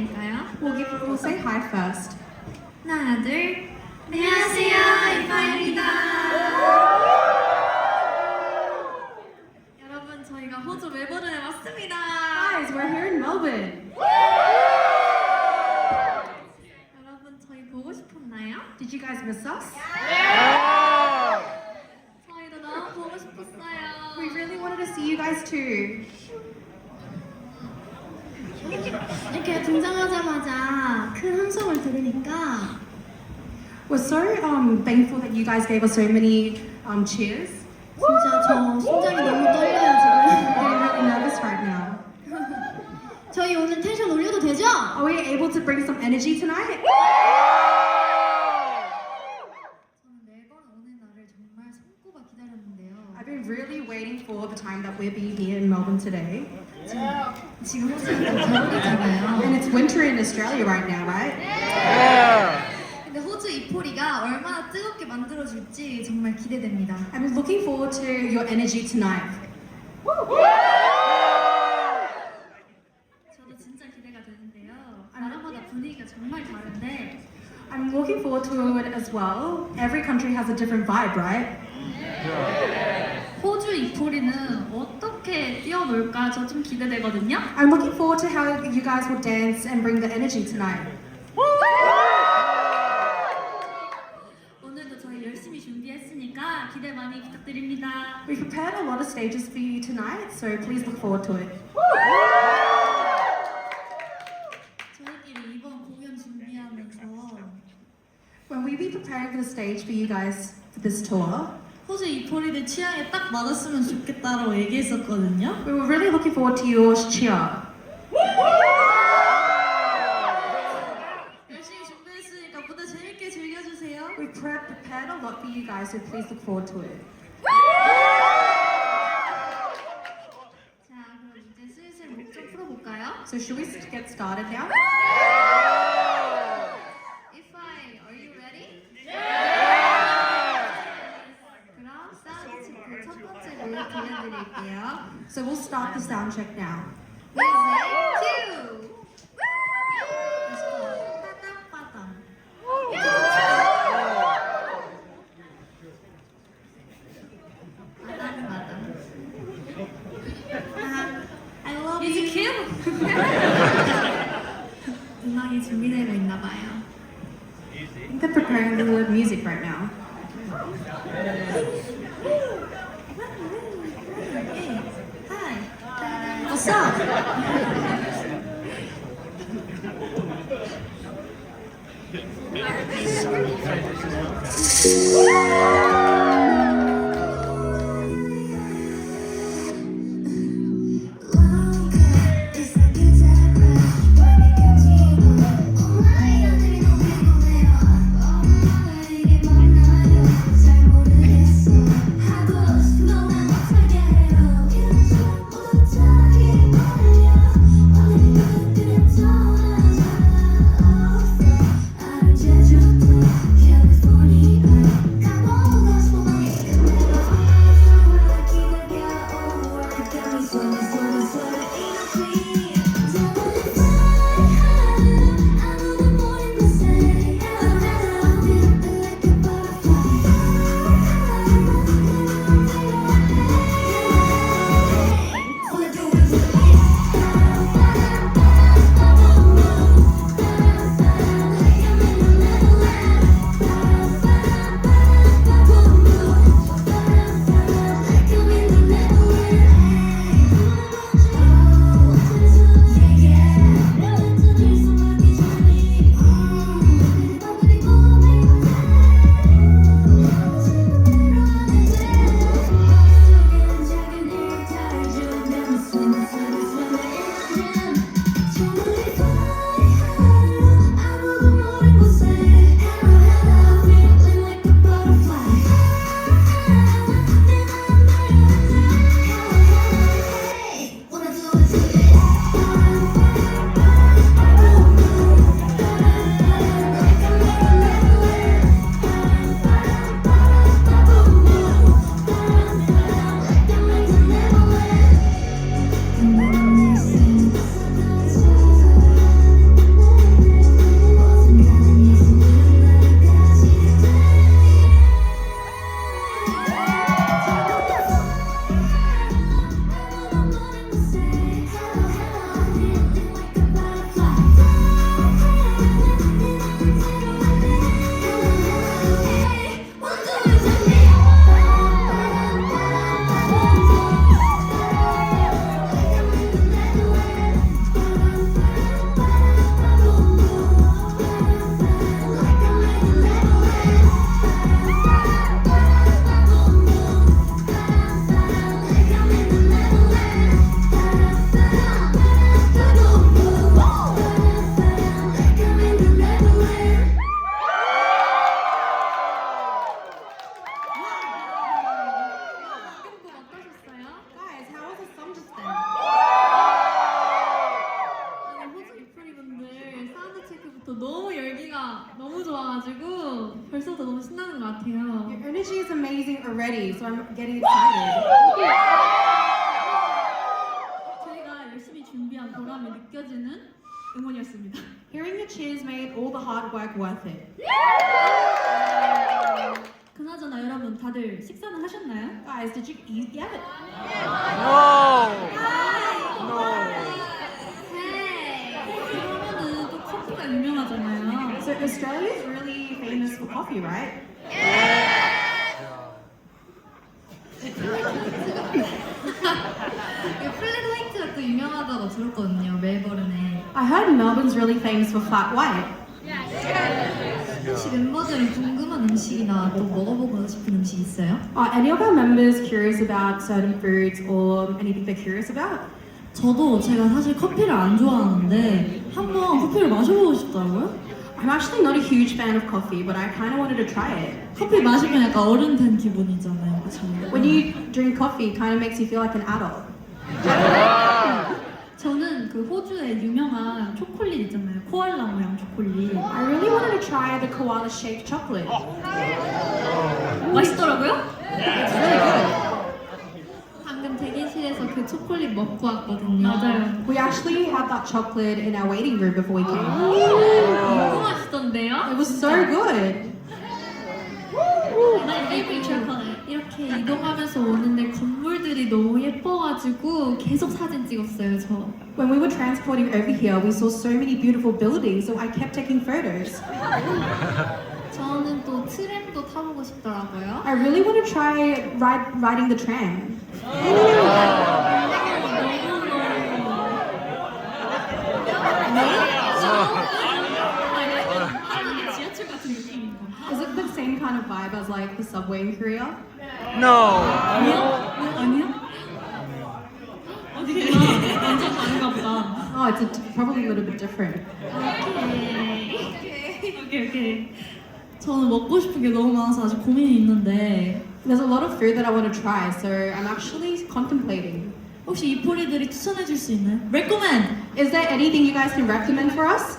인사드릴까요? We'll say hi first. 하나, 둘. 안녕하세요, 이파입니다. 여러분, 저희가 호주 멜버른에 왔습니다. Guys, we're here in Melbourne. 여러분, 저희 보고 싶었나요? Did you guys miss us? 저희도 너무 보고 싶었어요. We really wanted to see you guys too. 이렇게 등장하자마자 큰 함성을 들으니까 We're so thankful that you guys gave us so many cheers. 진짜 저 심장이 너무 떨려요 I'm 지금. really nervous right now. 저희 오늘 텐션 올려도 되죠? Are we able to bring some energy tonight? 저는 매번 오는 날을 정말 손꼽아 기다렸는데요. I've been really waiting for the time that we'll be here in Melbourne today. 지금 호주는 겨울이잖아요. And it's winter in Australia right now, right? 근데 호주 이포리가 얼마나 뜨겁게 만들어줄지 정말 기대됩니다. I'm looking forward to your energy tonight. 저도 진짜 기대가 되는데요. 나라마다 분위기가 정말 다른데 I'm looking forward to it as well. Every country has a different vibe, right? 호주 이포리는 어떻게 뛰어놀까 저 좀 기대되거든요. I'm looking forward to how you guys will dance and bring the energy tonight. 오늘도 저희 열심히 준비했으니까 기대 많이 부탁드립니다. We prepared a lot of stages for you tonight, so please look forward to it. 저희끼리 이번 공연 준비하면서 When we be preparing for the stage for you guys for this tour, 호주 이포리들 취향에 딱 맞았으면 좋겠다라고 얘기했었거든요. we were really looking forward to your cheer. 열심히 준비했으니까 무대 재밌게 즐겨주세요. We prepared a lot for you guys, so please look forward to it. 자, 그럼 이제 슬슬 목 좀 풀어볼까요? So should we get started now? Ify, are you ready? 그럼 사운드 체크 첫 번째 노래 들려드릴게요. So we'll start the sound check now. Music cue! 빠담빠담. 빠담빠담. I love you. Music cue! 음악이 준비되고 있나 봐요. I think they're preparing the music right now. Hi. What's up? already, so I'm getting excited. 저희가 열심히 준비한 보람이 느껴지는 응원이었습니다. Hearing the cheers made all the hard work worth it. 그나저나 여러분 다들 식사는 하셨나요? Guys, did you eat yet? 그러면은 또 커피가 유명하잖아요. So Australia is really famous for coffee, right? 플랫 화이트가 또 유명하다고 들었거든요, 멜버른에. I heard Melbourne's really famous for flat white. 혹시 멤버들이 궁금한 음식이나 또 먹어보고 싶은 음식 있어요? Are any of our members curious about certain foods or anything they're curious about? 저도 제가 사실 커피를 안 좋아하는데 한번 커피를 마셔보고 싶더라고요. I'm actually not a huge fan of coffee, but I kind of wanted to try it. 커피 마시면 약간 어른 된 기분이잖아요, 그렇죠? When you drink coffee, it kind of makes you feel like an adult. 저는 그 호주의 유명한 초콜릿 있잖아요, 코알라 모양 초콜릿. I really wanted to try the koala shaped chocolate. 맛있더라고요? It's really good. 방금 대기실에서 그 초콜릿 먹고 왔거든요. 맞아요. We actually had that chocolate in our waiting room before we came. 너무 맛있던데요? It was so good. My favorite chocolate. 이렇게 이동하면서 오는데 건물들이 너무 예뻐가지고 계속 사진 찍었어요, 저. When we were transporting over here, we saw so many beautiful buildings, so I kept taking photos. 저는 또 트램도 타보고 싶더라고요. I really want to try riding the tram. 한국의 지하철 같은 느낌인 거. Is it the same kind of vibe as like the subway in Korea? 아니요? 어디가 완전 다른가 보다. Oh, it's probably a little bit different. 오케이. 저는 먹고 싶은 게 너무 많아서 아직 고민이 있는데 There's a lot of food that I want to try, so I'm actually contemplating. 혹시 이 포리들이 추천해 줄 수 있나요? Recommend! Is there anything you guys can recommend for us?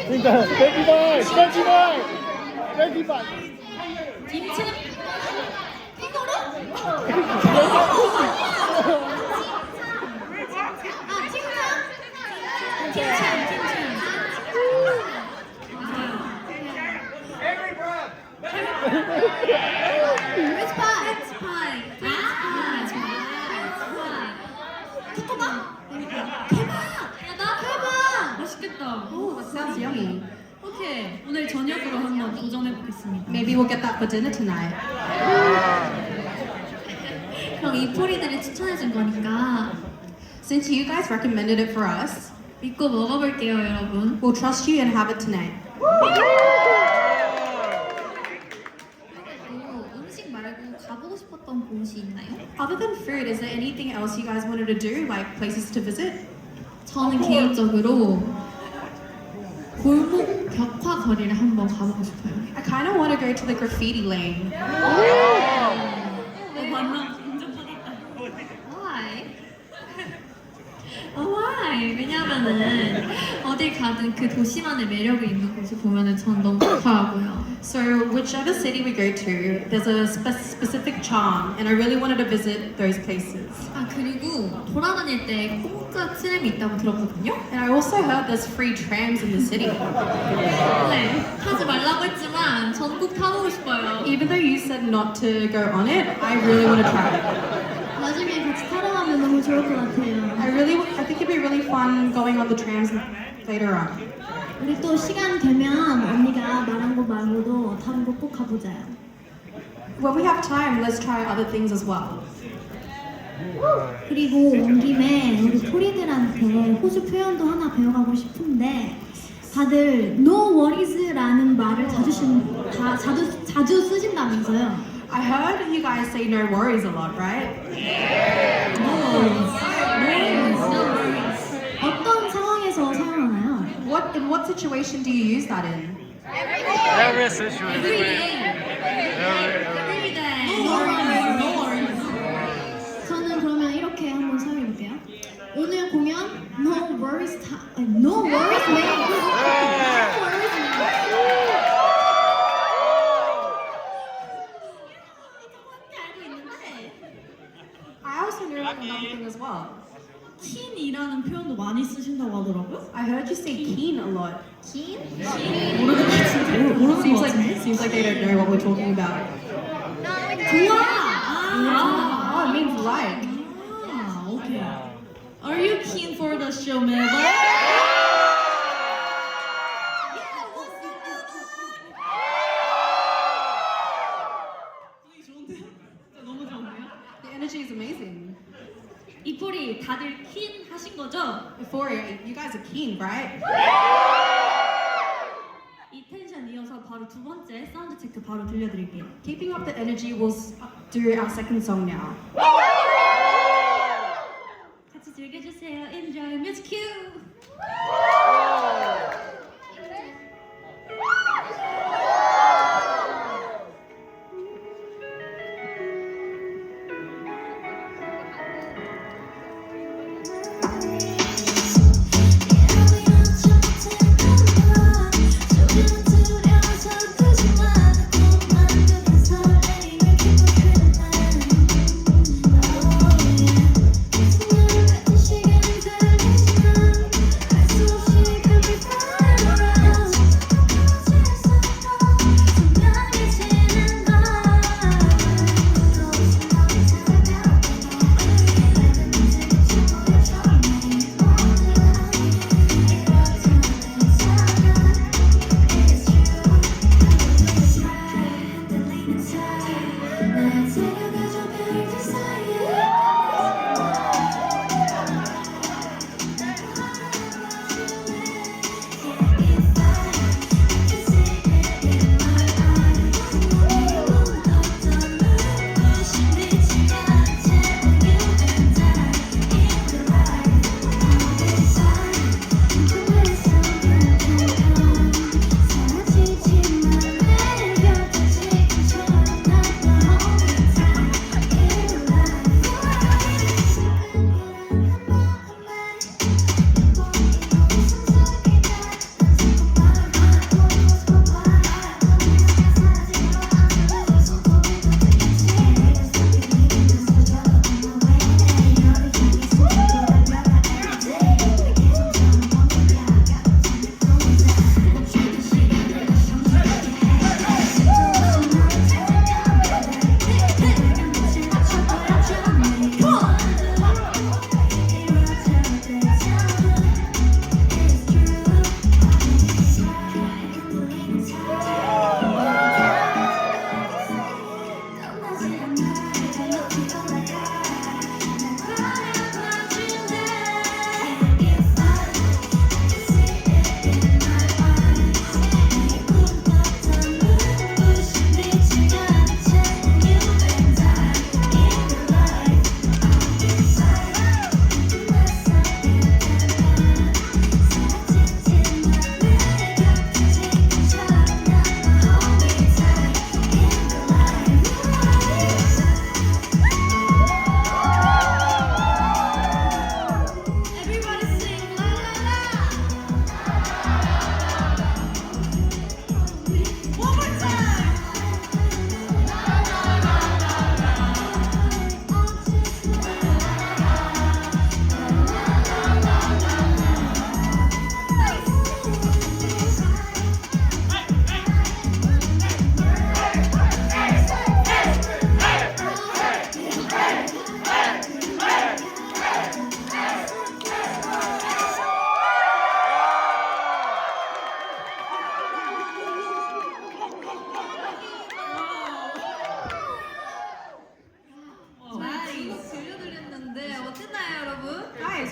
그러니까 25. 김치? 맛있겠다. Oh, that sounds yummy. 오케이, 오늘 저녁으로 한번 도전해 보겠습니다. Maybe we'll get that for dinner tonight. 그럼 이 포리들이 추천해준 거니까 Since you guys recommended it for us, 믿고 먹어볼게요, 여러분. we'll trust you and have it tonight. 또 음식 말고 가보고 싶었던 곳이 있나요? Other than food, is there anything else you guys wanted to do, like places to visit? 저는 개인적으로 골목 벽화 거리를 한번 가보고 싶어요. I kind of want to go to the graffiti lane. 만나 인정하겠다. Why? Why? 왜냐면은 어딜 가든 그 도시만의 매력이 있는 곳을 보면은 저는 너무 좋더라고요. So whichever city we go to, there's a specific charm, and I really wanted to visit those places. 아 그리고 돌아다닐 때 공짜 트램이 있다고 들었거든요. And I also heard there's free trams in the city. 네, 타지 말라고 했지만 전 꼭 타보고 싶어요. Even though you said not to go on it, I really want to try it. 나중에 같이 타러 가면 너무 좋을 것 같아요. I think it'd be really fun going on the trams later on. 우리 또 시간 되면 언니가 말한 거 말고도 다른 곳 꼭 가보자요. When we have time, let's try other things as well. 그리고 온 김에 우리 토리들한테 호주 표현도 하나 배워가고 싶은데 다들 no worries라는 말을 자주 쓰신다면서요? I heard you guys say no worries a lot, right? No worries. 어떤 상황에서 사용하나요? In what situation do you use that in? Every situation. Every day. No worries. 저는 그러면 이렇게 한번 사용해볼게요. 오늘 공연 no worries no worries man. No worries man. house and you're like another thing as well. 킨이라는 표현도 많이 쓰신다고 하더라고요. I heard you say keen a lot. 긴? 모르는 것 같은데? 모르는 Seems 것 like 같은데? seems like they don't know what we're talking about. 좋아! Oh, it means like. 아, 오케이. Are you keen for the show, Melba? 너무 좋은데요? The energy is amazing. 이포리 다들 킨 하신 거죠? Euphoria, you guys are keen, right? 이 텐션 이어서 바로 두 번째 사운드 체크 바로 들려드릴게요. Keeping up the energy, we'll do our second song now. 같이 즐겨주세요. Enjoy music cue.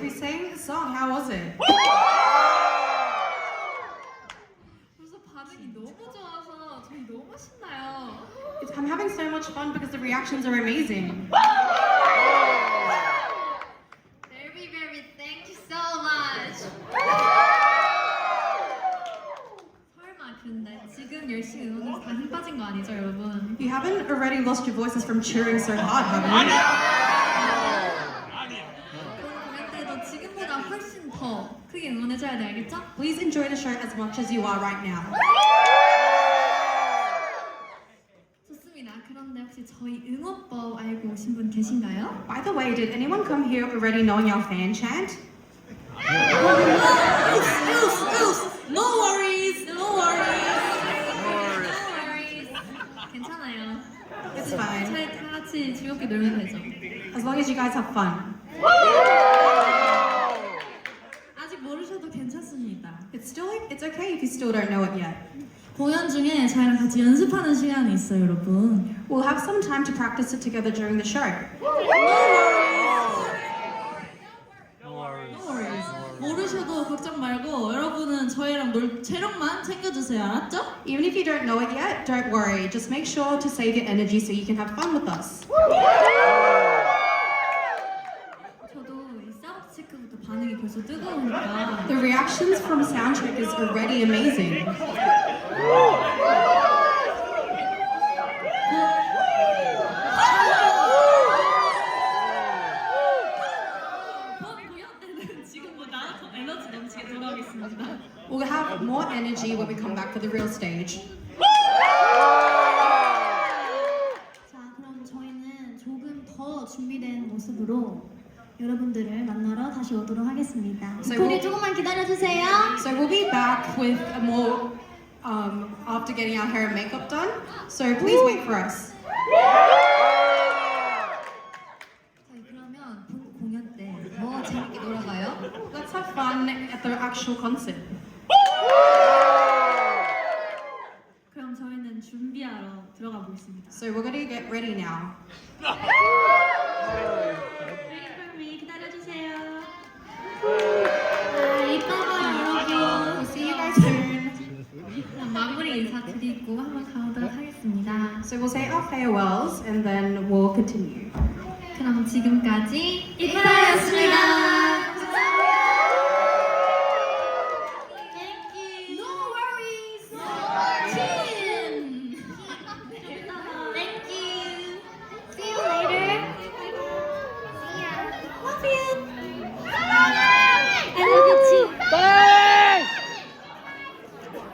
we sang the song. How was it? 벌써 반응이 너무 좋아서 저희 너무 신나요. I'm having so much fun because the reactions are amazing. Very very thank you so much. 설마 근데 지금 열심히 응원해서 다 힘 빠진 거 아니죠 여러분? You haven't already lost your voices from cheering so hard, have you? 공연 때도 지금보다 훨씬 더 크게 응원해줘야 돼 알겠죠? Please enjoy the show as much as you are right now. 좋습니다. 그런데 혹시 혹시 저희 응원법 알고 오신 분 계신가요? By the way, did anyone come here already knowing our fan chant? No worries, no worries. 괜찮아요. It's fine. 저희 다 같이 즐겁게 놀면 되죠. As long as you guys have fun. 아직 모르셔도 괜찮습니다. It's okay if you still don't know it yet. 공연 중에 저희랑 같이 연습하는 시간이 있어요, 여러분. We'll have some time to practice it together during the show. No worries. No worries. 모르셔도 걱정 말고 여러분은 저희랑 놀 체력만 챙겨주세요, 알았죠? Even if you don't know it yet, don't worry. Just make sure to save your energy so you can have fun with us. 저도 이 사운드 체크부터 반응이 벌써 뜨거우니까 The reactions from soundcheck is already amazing. 공연 때는 지금보다 더 에너지 넘치게 돌아오겠습니다. We'll have more energy when we come back for the real stage. 자, 그럼 저희는 조금 더 준비된 모습으로 여러분들을 만나러 다시 오도록 하겠습니다. So 우리 we'll- 조금만 기다려주세요. So we'll be back with a more after getting our hair and makeup done. So please wait for us. 저희 그러면 본 공연 때 더 재밌게 놀아봐요. Let's have fun at the actual concert. 그럼 저희는 준비하러 들어가 보겠습니다. So we're going to get ready now. Wait for me, 기다려주세요. 이따 봐요, 여러분. We'll see you guys soon. 그럼 마무리 인사 드리고 한번 가보도록 하겠습니다. So we'll say our farewells and then we'll continue. 그럼 지금까지 이파였습니다.